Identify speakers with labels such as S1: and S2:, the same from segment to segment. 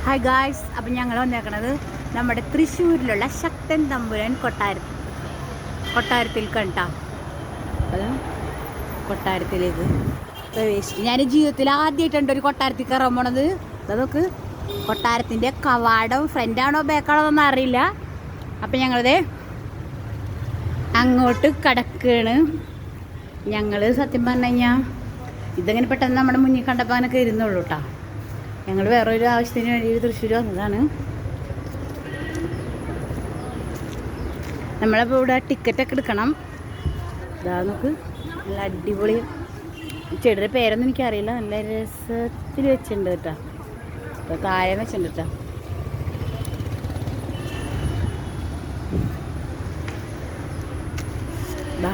S1: Hi guys, അപ്പം ഞങ്ങൾ വന്നേക്കണത് നമ്മുടെ തൃശ്ശൂരിലുള്ള ശക്തൻ തമ്പുരാൻ കൊട്ടാരത്തിൽ കണ്ടാ അത് കൊട്ടാരത്തിലേക്ക് പ്രവേശിച്ചു. ഞാൻ ജീവിതത്തിൽ ആദ്യമായിട്ടുണ്ട് ഒരു കൊട്ടാരത്തിൽ കയറാൻ പോണത്. അതൊക്കെ കൊട്ടാരത്തിൻ്റെ കവാടം ഫ്രണ്ടാണോ ബാക്കാണോ എന്നൊന്നും അറിയില്ല. അപ്പം ഞങ്ങളത് അങ്ങോട്ട് കടക്കുകയാണ്. ഞങ്ങൾ സത്യം പറഞ്ഞു കഴിഞ്ഞാൽ ഇതെങ്ങനെ പെട്ടെന്ന് നമ്മുടെ മുന്നിൽ കണ്ടപ്പോൾ അങ്ങനെ കയറുന്നുള്ളൂ കേട്ടോ. ഞങ്ങൾ വേറൊരു ആവശ്യത്തിന് വേണ്ടി തൃശ്ശൂർ വന്നതാണ്. നമ്മളപ്പോൾ ഇവിടെ ടിക്കറ്റൊക്കെ എടുക്കണം. ഇതാ നോക്ക്, നല്ല അടിപൊളി ചെടിയുടെ പേരൊന്നും എനിക്കറിയില്ല. നല്ല രസത്തിൽ വെച്ചിട്ടുണ്ട് കേട്ടോ. ഇപ്പോൾ താഴെ വെച്ചിട്ടുണ്ട് കേട്ടോ. ഇതാ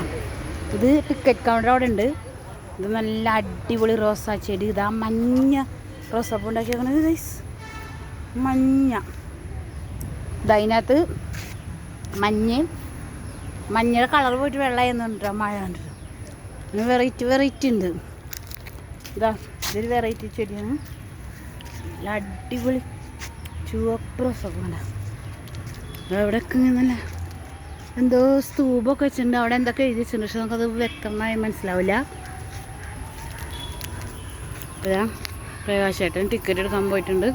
S1: ഇത് ടിക്കറ്റ് കൗണ്ടർ അവിടെ ഉണ്ട്. ഇത് നല്ല അടിപൊളി റോസാ ചെടി. ഇതാ മഞ്ഞ റോസാപ്പൂ ഉണ്ടാക്കിയേക്കണത് ഗൈസ്, മഞ്ഞ. ഇതതിനകത്ത് മഞ്ഞയുടെ കളർ പോയിട്ട് വെള്ളമായിരുന്നുണ്ടോ, മഴ കണ്ടിട്ട്. പിന്നെ വെറൈറ്റി ഉണ്ട്. ഇതാ ഇതൊരു വെറൈറ്റി ചെടിയാണ്. നല്ല അടിപൊളി ചുവപ്പ് റോസാപ്പൂ വേണ്ട. അവിടെയൊക്കെ നല്ല എന്തോ സ്തൂപമൊക്കെ വെച്ചിട്ടുണ്ട്. അവിടെ എന്തൊക്കെ എഴുതി വെച്ചിട്ടുണ്ട്, പക്ഷെ നമുക്കത് വ്യക്തമായി മനസ്സിലാവില്ല. അതാ പ്രകാശേട്ടൻ ടിക്കറ്റ് എടുക്കാൻ പോയിട്ടുണ്ട്.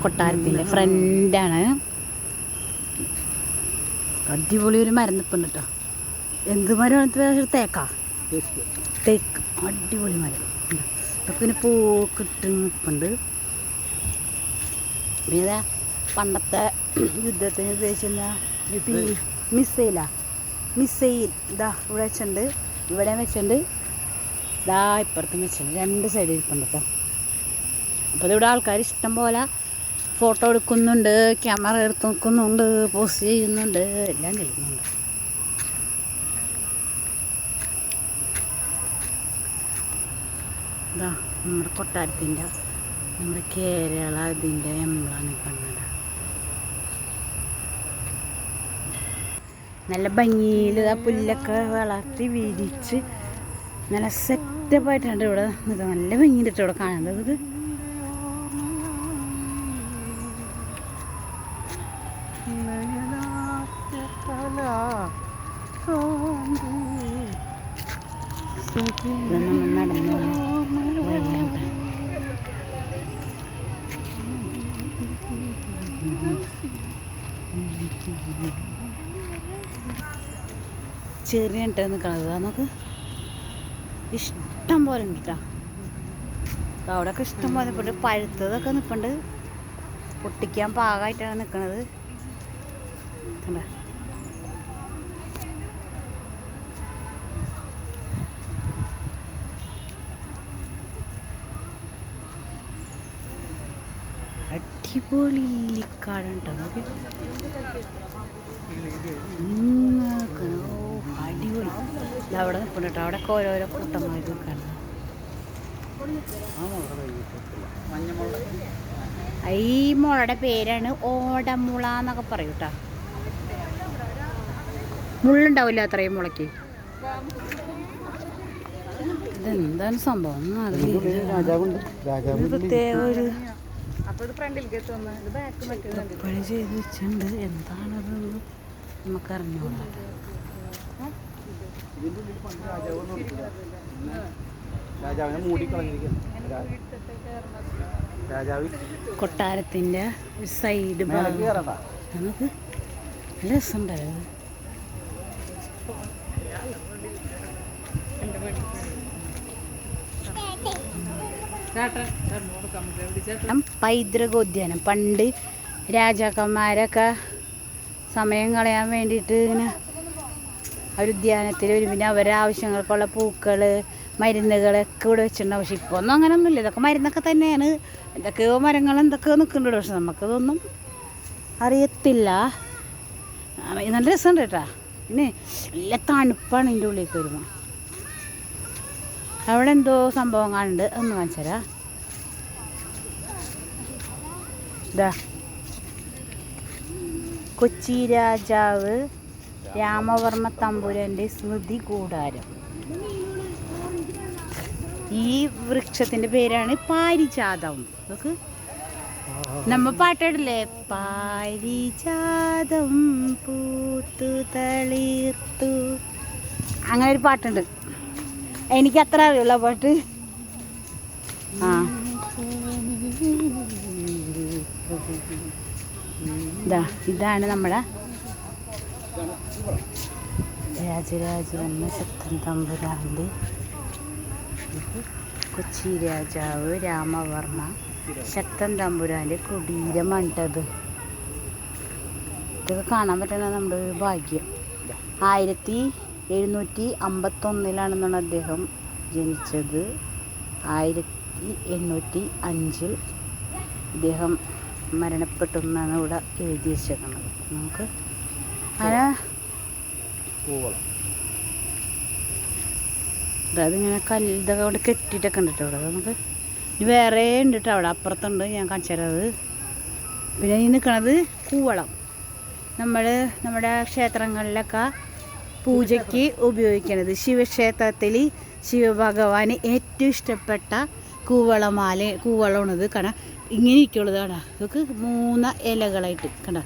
S1: കൊട്ടാരത്തിൻ്റെ ഫ്രണ്ടാണ്. അടിപൊളി ഒരു മരം നിൽപ്പുണ്ട് കേട്ടോ. എന്ത് മരം? തേക്ക്. അടിപൊളി മരം. ഇതൊക്കെ പിന്നെ പൂക്കിട്ട് നിൽപ്പുണ്ട്. പിന്നെ പണ്ടത്തെ യുദ്ധത്തിന് ഉപയോഗിച്ചിരുന്ന മിസൈൽ ഇതാ ഇവിടെ വെച്ചിട്ടുണ്ട്, ഇവിടെ വെച്ചിട്ടുണ്ട്, ഇതാ ഇപ്പുറത്തും വെച്ചിട്ടുണ്ട്. രണ്ട് സൈഡിൽ ഇരിപ്പുണ്ട് കേട്ടോ. അപ്പോൾ ഇതിവിടെ ആൾക്കാർ ഇഷ്ടം പോലെ ഫോട്ടോ എടുക്കുന്നുണ്ട്, ക്യാമറ എടുത്ത് നോക്കുന്നുണ്ട്, പോസ്റ്റ് ചെയ്യുന്നുണ്ട്, എല്ലാം ചെയ്യുന്നുണ്ട്. ഇതാ നമ്മുടെ കൊട്ടാരത്തിൻ്റെ, നമ്മുടെ കേരള ഇതിൻ്റെ എംബ്ലാണ് കണ്ടത്. നല്ല ഭംഗിയിൽ ആ പുല്ലൊക്കെ വളർത്തി വിരിച്ച് നല്ല സെറ്റപ്പായിട്ടുണ്ട് ഇവിടെ നിൽക്കുക. നല്ല ഭംഗിയിട്ട് ഇവിടെ കാണേണ്ടത്. നടന്നു ചെറിയ നിൽക്കണത്. നമുക്ക് ഇഷ്ടം പോലെ ഉണ്ട് കേട്ടോ. അവിടെയൊക്കെ ഇഷ്ടം പോലെ നിൽപ്പുണ്ട്. പഴുത്തതൊക്കെ നിൽപ്പുണ്ട്. പൊട്ടിക്കാൻ പാകമായിട്ടാണ് നിൽക്കണത്. അടിപൊളി കാടുണ്ടോ നോക്കി. അടിപൊളി. അവിടെ നിൽപ്പുണ്ട് കേട്ടോ. അവിടെയൊക്കെ ഓരോരോ കൂട്ടമായിട്ട് നിൽക്കണം. ഈ മുളയുടെ പേരാണ് ഓടമുള എന്നൊക്കെ പറയും കേട്ടോ. മുള്ളുണ്ടാവില്ല അത്രയും മുളയ്ക്ക്. ഇതെന്താണ് സംഭവം ഒന്നും അറിയില്ല. പ്രത്യേക ഒരു പണി ചെയ്ത് വെച്ചിട്ടുണ്ട്. എന്താണത് നമുക്കറിഞ്ഞോളാം. കൊട്ടാരത്തിൻ്റെ ഒരു സൈഡ് ഭാഗം നമുക്ക് നല്ല രസമുണ്ടായത്. പൈതൃകോദ്യാനം. പണ്ട് രാജാക്കന്മാരൊക്കെ സമയം കളയാൻ വേണ്ടിയിട്ട് ഇങ്ങനെ ഒരു ഉദ്യാനത്തിൽ ഒരു പിന്നെ അവരുടെ ആവശ്യങ്ങൾക്കുള്ള പൂക്കൾ, മരുന്നുകളൊക്കെ ഇവിടെ വെച്ചിട്ടുണ്ടാവും. പക്ഷെ ഇപ്പോൾ ഒന്നും അങ്ങനെയൊന്നുമില്ല. ഇതൊക്കെ മരുന്നൊക്കെ തന്നെയാണ്. എന്തൊക്കെയോ മരങ്ങൾ എന്തൊക്കെയോ നിൽക്കുന്നുണ്ട്. പക്ഷെ നമുക്കതൊന്നും അറിയത്തില്ല. നല്ല രസമുണ്ട് കേട്ടോ. പിന്നെ നല്ല തണുപ്പാണ് ഇതിൻ്റെ ഉള്ളിലേക്ക് വരുമ്പോൾ. അവിടെ എന്തോ സംഭവം കാണുന്നുണ്ട്, ഒന്ന് കാണിച്ചു തരാം. ഇതാ കൊച്ചി രാജാവ് രാമവർമ്മ തമ്പുരാൻ്റെ സ്മൃതി കൂടാരം. ഈ വൃക്ഷത്തിൻ്റെ പേരാണ് പാരിജാതം. നമുക്ക് നമ്മ പാട്ടിടില്ലേ, പാരിജാതം പൂത്തു തളിർത്തു, അങ്ങനെ ഒരു പാട്ടുണ്ട്. എനിക്ക് അത്ര അറിയുള്ള പാട്ട്. ആ ഇതാണ് നമ്മുടെ രാജരാജവർമ്മ ശക്തൻ തമ്പുരാൻ്റെ, കൊച്ചി രാജാവ് രാമവർമ്മ ശക്തൻ തമ്പുരാൻ്റെ കുടീരമണ്ടത്. ഇതൊക്കെ കാണാൻ പറ്റുന്ന നമ്മുടെ ഒരു ഭാഗ്യം. 1751 അദ്ദേഹം ജനിച്ചത്. 1805 ഇദ്ദേഹം മരണപ്പെട്ടു എന്നാണ് ഇവിടെ എഴുതി വെച്ചേക്കുന്നത്. നമുക്ക് അങ്ങനെ അതിങ്ങനെ ഇതൊക്കെ കൊണ്ട് കെട്ടിയിട്ടൊക്കെ ഉണ്ട് കേട്ടോ. ഇവിടെ നമുക്ക് ഇനി വേറെ ഉണ്ട് കേട്ടോ, അവിടെ അപ്പുറത്തുണ്ട്, ഞാൻ കാണിച്ചു തരാത്. പിന്നെ ഈ നിൽക്കണത് കൂവളം. നമ്മുടെ ക്ഷേത്രങ്ങളിലൊക്കെ പൂജയ്ക്ക് ഉപയോഗിക്കുന്നത്, ശിവക്ഷേത്രത്തിൽ ശിവഭഗവാന് ഏറ്റവും ഇഷ്ടപ്പെട്ട കൂവളമാണത്. കാരണം ഇങ്ങനെ ഇരിക്കുള്ളത് കാണാം. ഇതൊക്കെ 3 ഇലകളായിട്ട് കണ്ട.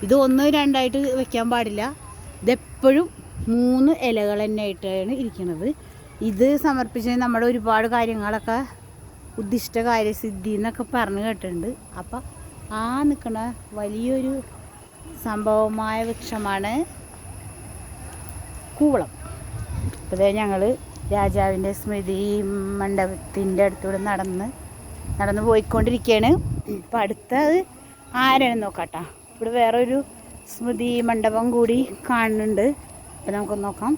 S1: ഇത് 1, 2 വെക്കാൻ പാടില്ല. ഇതെപ്പോഴും 3 ഇലകൾ തന്നെ ആയിട്ടാണ് ഇരിക്കുന്നത്. ഇത് സമർപ്പിച്ച് നമ്മുടെ ഒരുപാട് കാര്യങ്ങളൊക്കെ ഉദ്ദിഷ്ട കാര്യസിദ്ധി എന്നൊക്കെ പറഞ്ഞു കേട്ടിട്ടുണ്ട്. അപ്പം ആ നിൽക്കുന്ന വലിയൊരു സംഭവമായ വൃക്ഷമാണ് കൂവളം. അപ്പോൾ ഞങ്ങൾ രാജാവിൻ്റെ സ്മൃതി മണ്ഡപത്തിൻ്റെ അടുത്തൂടെ നടന്ന് പോയിക്കൊണ്ടിരിക്കുകയാണ്. അപ്പം അടുത്തത് ആരാണെന്ന് നോക്കാട്ടോ. ഇവിടെ വേറൊരു സ്മൃതി മണ്ഡപം കൂടി കാണുന്നുണ്ട്. അപ്പം നമുക്കൊന്ന് നോക്കാം.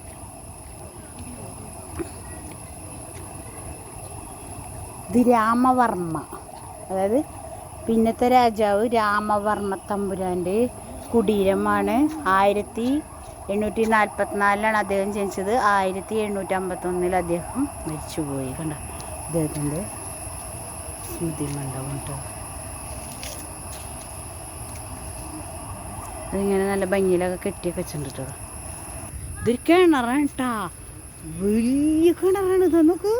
S1: ഇത് രാമവർമ്മ, അതായത് പിന്നത്തെ രാജാവ് രാമവർമ്മ തമ്പുരാൻ്റെ കുടീരമാണ്. 1844 അദ്ദേഹം ജനിച്ചത്. 1751 അദ്ദേഹം മരിച്ചുപോയി. കണ്ട അദ്ദേഹത്തിൻ്റെ സ്മൃതി മണ്ഡപം കേട്ടോ. അതിങ്ങനെ നല്ല ഭംഗിയിലൊക്കെ കെട്ടിയൊക്കെ വെച്ചിട്ടുണ്ട് കേട്ടോ. ഇതൊരു കിണറാണ് കേട്ടാ, വലിയ കിണറാണ്. ഇത് നോക്ക്,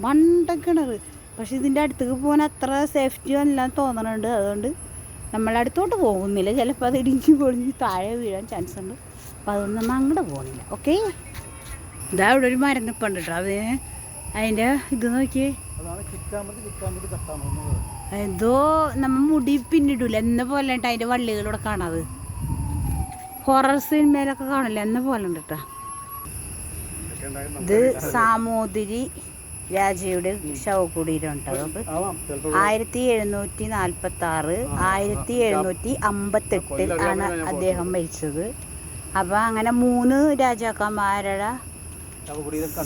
S1: മണ്ടൻ കിണർ. പക്ഷെ ഇതിൻ്റെ അടുത്തേക്ക് പോകാൻ അത്ര സേഫ്റ്റി എല്ലാം തോന്നണുണ്ട്. അതുകൊണ്ട് നമ്മളടുത്തോട്ട് പോകുന്നില്ല. ചിലപ്പോൾ അത് ഇടിഞ്ഞ് പൊളിഞ്ഞ് താഴെ വീഴാൻ ചാൻസ് ഉണ്ട്. അപ്പോൾ അതുകൊണ്ട് നമ്മൾ അങ്ങോട്ട് പോകുന്നില്ല. ഓക്കെ, ഇതാ ഇവിടെ ഒരു മരം നിൽപ്പുണ്ട് കേട്ടോ. അതിൻ്റെ ഇത് നോക്കിയേ, എന്തോ നമ്മൾ മുടി പിന്നിടൂല എന്ന പോലെ ഉണ്ട് അതിൻ്റെ വള്ളികളിവിടെ കാണാത്. ഹൊറർ സിനിമയിലൊക്കെ കാണില്ല എന്ന പോലെ ഉണ്ട് കേട്ടോ. ഇത് സാമൂതിരി രാജയുടെ ശവകുടീരം ഉണ്ട്. നമുക്ക് 1746 1758 ആണ് അദ്ദേഹം മരിച്ചത്. അപ്പം അങ്ങനെ 3 രാജാക്കന്മാരുടെ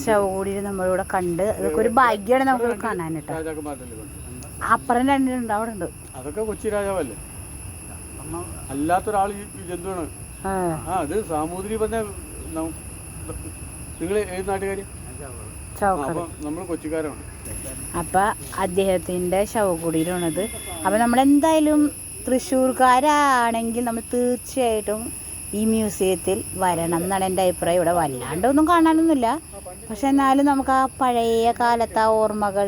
S1: ശവകുടീരം നമ്മളിവിടെ കണ്ട്. അതൊക്കെ ഒരു ഭാഗ്യമാണ് നമുക്ക് കാണാൻ കേട്ടോ. അപ്പുറം 2 ഉണ്ട്, അവിടെ ഉണ്ട്.
S2: അതൊക്കെ കൊച്ചി രാജാവല്ലേ, അല്ലാത്തൊരാൾ ജന്തുവാണ്. അത് സാമൂതിരി പറഞ്ഞ നിങ്ങൾ ഏത് നാട്ടുകാര്? നമ്മൾ കൊച്ചിക്കാരാണ്.
S1: അപ്പം അദ്ദേഹത്തിൻ്റെ ശവകുടീരമാണത്. അപ്പം നമ്മളെന്തായാലും തൃശ്ശൂർക്കാരാണെങ്കിൽ നമ്മൾ തീർച്ചയായിട്ടും ഈ മ്യൂസിയത്തിൽ വരണം എന്നാണ് എൻ്റെ അഭിപ്രായം. ഇവിടെ വല്ലാണ്ടൊന്നും കാണാനൊന്നുമില്ല, പക്ഷെ എന്നാലും നമുക്ക് ആ പഴയ കാലത്തെ ആ ഓർമ്മകൾ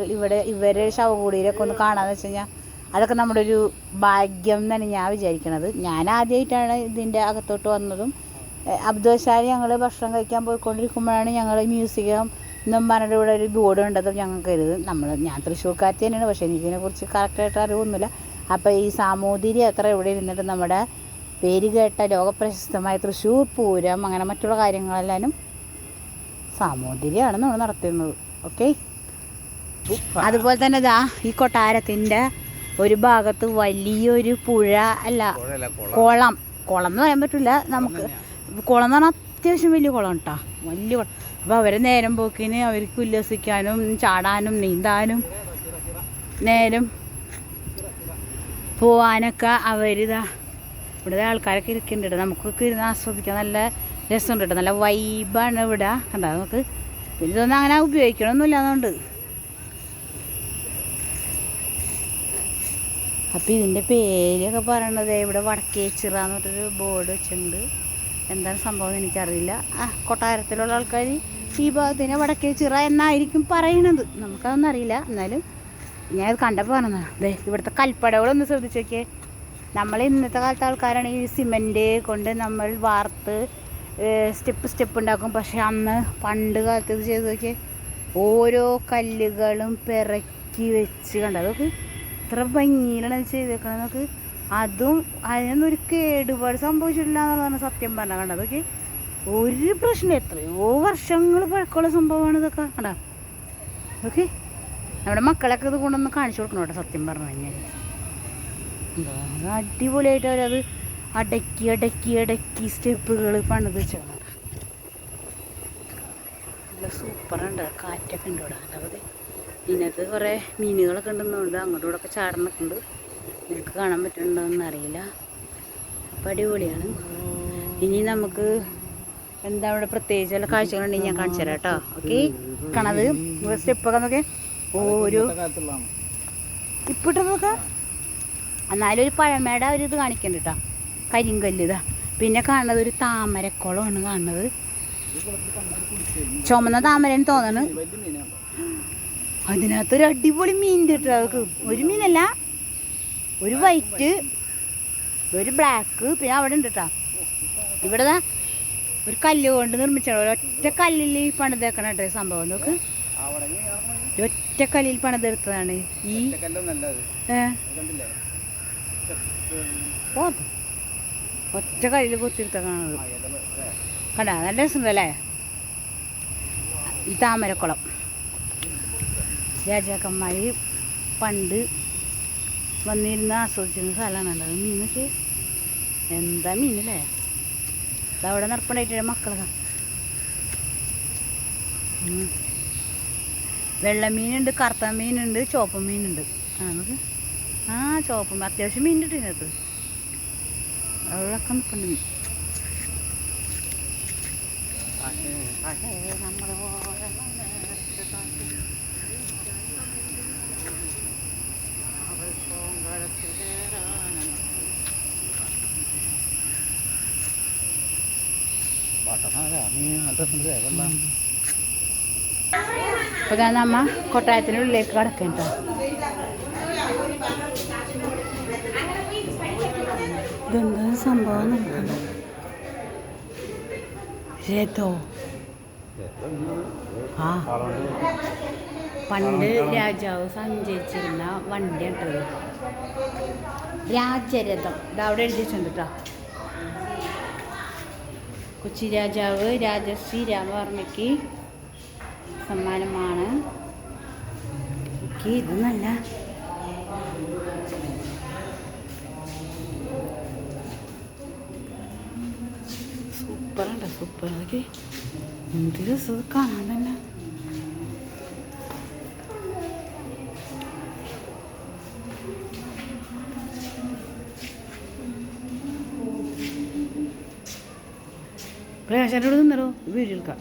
S1: ഇവരെ ശവകുടീരമൊക്കെ ഒന്ന് കാണാമെന്ന് വെച്ച് കഴിഞ്ഞാൽ അതൊക്കെ നമ്മുടെ ഒരു ഭാഗ്യം എന്നാണ് ഞാൻ വിചാരിക്കണത്. ഞാൻ ആദ്യമായിട്ടാണ് ഇതിൻ്റെ അകത്തോട്ട് വന്നതും. അബ്ദുശാലി ഞങ്ങൾ ഭക്ഷണം കഴിക്കാൻ പോയിക്കൊണ്ടിരിക്കുമ്പോഴാണ് ഞങ്ങൾ മ്യൂസിയം എന്നും പറഞ്ഞിട്ട് ഇവിടെ ഒരു ബോർഡ് ഉണ്ടത് ഞങ്ങൾക്ക് കരുത്. ഞാൻ തൃശ്ശൂർക്കാരത്തി തന്നെയാണ്, പക്ഷേ എനിക്കിതിനെക്കുറിച്ച് കറക്റ്റായിട്ട് അറിവൊന്നുമില്ല. അപ്പോൾ ഈ സാമൂതിരി അത്ര ഇവിടെ ഇരുന്നിട്ട് നമ്മുടെ പേര് കേട്ട ലോകപ്രശസ്തമായ തൃശ്ശൂർ പൂരം അങ്ങനെ മറ്റുള്ള കാര്യങ്ങളെല്ലാവരും സാമൂതിരിയാണ് നമ്മൾ നടത്തുന്നത്. ഓക്കെ, അതുപോലെ തന്നെ ഇതാ ഈ കൊട്ടാരത്തിൻ്റെ ഒരു ഭാഗത്ത് വലിയൊരു പുഴ അല്ല കുളം എന്ന് പറയാൻ പറ്റില്ല നമുക്ക്. കുളം എന്ന് പറഞ്ഞാൽ അത്യാവശ്യം വലിയ കുളം കേട്ടോ, വലിയ കുളം. അപ്പോൾ അവരെ നേരം പോക്കിന് അവർക്ക് ഉല്ലസിക്കാനും ചാടാനും നീന്താനും നേരം പോവാനൊക്കെ അവരിതാ ഇവിടെ ആൾക്കാരൊക്കെ ഇരിക്കുന്നുണ്ട്. നമുക്കൊക്കെ ഇരുന്ന് ആസ്വദിക്കാൻ നല്ല രസമുണ്ട് കേട്ടോ, നല്ല വൈബാണ് ഇവിടെ. കണ്ട നമുക്ക് പിന്നെ ഇതൊന്നും അങ്ങനെ ഉപയോഗിക്കണമൊന്നുമില്ല അതുകൊണ്ട്. അപ്പം ഇതിൻ്റെ പേരൊക്കെ പറയണത് ഇവിടെ വടക്കേച്ചിറ എന്ന് പറഞ്ഞൊരു ബോർഡ് വെച്ചിട്ടുണ്ട്. എന്താണ് സംഭവം എന്ന് എനിക്കറിയില്ല. കൊട്ടാരത്തിലുള്ള ആൾക്കാർ ഈ ഭാഗത്തിനെ വടക്കേ ചിറ എന്നായിരിക്കും പറയണത്, നമുക്കതൊന്നും അറിയില്ല. എന്നാലും ഞാനത് കണ്ടപ്പോൾ പറഞ്ഞതാണ്. അതെ, ഇവിടുത്തെ കൽപ്പടകളൊന്ന് ശ്രദ്ധിച്ച് നോക്കിയേ. നമ്മൾ ഇന്നത്തെ കാലത്തെ ആൾക്കാരാണ് ഈ സിമൻറ്റ് കൊണ്ട് നമ്മൾ വാർത്ത് സ്റ്റെപ്പ് ഉണ്ടാക്കും. പക്ഷെ അന്ന് പണ്ട് കാലത്ത് ഇത് ചെയ്ത് നോക്കിയേ, ഓരോ കല്ലുകളും പിറക്കി വെച്ച് കണ്ട, അതൊക്കെ ഇത്ര ഭംഗിയിലാണ് ചെയ്തേക്കണത്. നമുക്ക് അതും അതിനൊന്നും ഒരു കേടുപാട് സംഭവിച്ചിട്ടില്ല എന്നുള്ളതാണ് സത്യം പറഞ്ഞാൽ. കണ്ട, അതൊക്കെ ഒരു പ്രശ്നം, എത്രയോ വർഷങ്ങൾ പഴക്കമുള്ള സംഭവമാണ് ഇതൊക്കെ. കണ്ടാ, ഓക്കെ, നമ്മുടെ മക്കളൊക്കെ ഇത് കൊണ്ടൊന്ന് കാണിച്ചു കൊടുക്കണം കേട്ടോ. സത്യം പറഞ്ഞു കഴിഞ്ഞാൽ അടിപൊളിയായിട്ട് അവരത് അടക്കി സ്റ്റെപ്പുകൾ പണിത് വെച്ചാണ്. നല്ല സൂപ്പറുണ്ട്, കാറ്റൊക്കെ ഉണ്ട് ഇവിടെ. അതായത് ഇതിനകത്ത് കുറേ മീനുകളൊക്കെ ഉണ്ടെന്നുണ്ട്, അങ്ങോട്ടും ഇവിടെയൊക്കെ ചാടനൊക്കെ ഉണ്ട്. നിങ്ങൾക്ക് കാണാൻ പറ്റുന്നുണ്ടോയെന്ന് അറിയില്ല. അപ്പോൾ അടിപൊളിയാണ്. ഇനി നമുക്ക് എന്താ ഇവിടെ പ്രത്യേകിച്ച് വല്ല കാഴ്ചകളുണ്ടെങ്കിൽ ഞാൻ കാണിച്ചു തരാം കേട്ടോ. ഓക്കെ, കാണത് സ്റ്റെപ്പൊക്കെ നോക്കെ ഓരോ ഇപ്പിട്ടതൊക്കെ, എന്നാലും ഒരു പഴമയുടെ ഒരു ഇത് കാണിക്കണ്ട കേട്ടോ. കരിങ്കല്ല് ഇതാ. പിന്നെ കാണുന്നത് ഒരു താമരക്കുളമാണ് കാണുന്നത്. ചുമന്ന താമരന്ന് തോന്നണ്. അതിനകത്തൊരു അടിപൊളി മീൻ കിട്ടും. അതൊക്കെ ഒരു മീനല്ല, ഒരു വൈറ്റ്, ഒരു ബ്ലാക്ക്, പിന്നെ അവിടെ ഉണ്ട് കേട്ടോ. ഇവിടെ ഒരു കല്ല് കൊണ്ട് നിർമ്മിച്ചാണ്, ഒരൊറ്റ കല്ലിൽ പണിതേക്കണ കേട്ടോ സംഭവം. നോക്ക്, ഒറ്റ കല്ലിൽ പണിതെടുത്തതാണ് ഈ ഒറ്റ കല്ലിൽ കൊത്തിയെടുത്തേക്കാണത്. കണ്ടാ, നല്ല രസമുണ്ടല്ലേ ഈ താമരക്കുളം. രാജാക്കന്മാർ പണ്ട് വന്നിരുന്ന് ആസ്വദിച്ചിരുന്ന സ്ഥലമാണ്. അത് മീനൊക്കെ എന്താ മീനല്ലേ, അതവിടെ നിർപ്പണ്ടായിട്ട് മക്കളൊക്കെ. വെള്ളമീനുണ്ട്, കറുത്ത മീനുണ്ട്, ചുവപ്പ് മീനുണ്ട്. നമുക്ക് ചുവപ്പ് മീൻ അത്യാവശ്യം മീൻ കിട്ടും ഇതിനകത്ത്. അവിടെയൊക്കെ നിൽക്കുന്നുണ്ട് മീൻ. അപ്പോൾ ഞാൻ നമ്മ കൊട്ടാരത്തിനുള്ളിലേക്ക് കടക്കണ്ട. ഇതെന്താ സംഭവം നോക്കണ്ട. രഥോ പണ്ട് രാജാവ് സഞ്ചരിച്ചിരുന്ന വണ്ടിയാട്ടത്, രാജരഥം. ഇതവിടെ എഴുതി വെച്ചിട്ടുണ്ട് കേട്ടോ. കൊച്ചി രാജാവ് രാജശ്രീ രാമവർമ്മയ്ക്ക് സമ്മാനമാണ്. ഇത് നല്ല സൂപ്പറുണ്ട്, സൂപ്പർ. അതൊക്കെ എന്ത് രസം കാണാൻ തന്നെ. പ്രകാശനോട് നിന്നോ വീഡിയോ എടുക്കാം.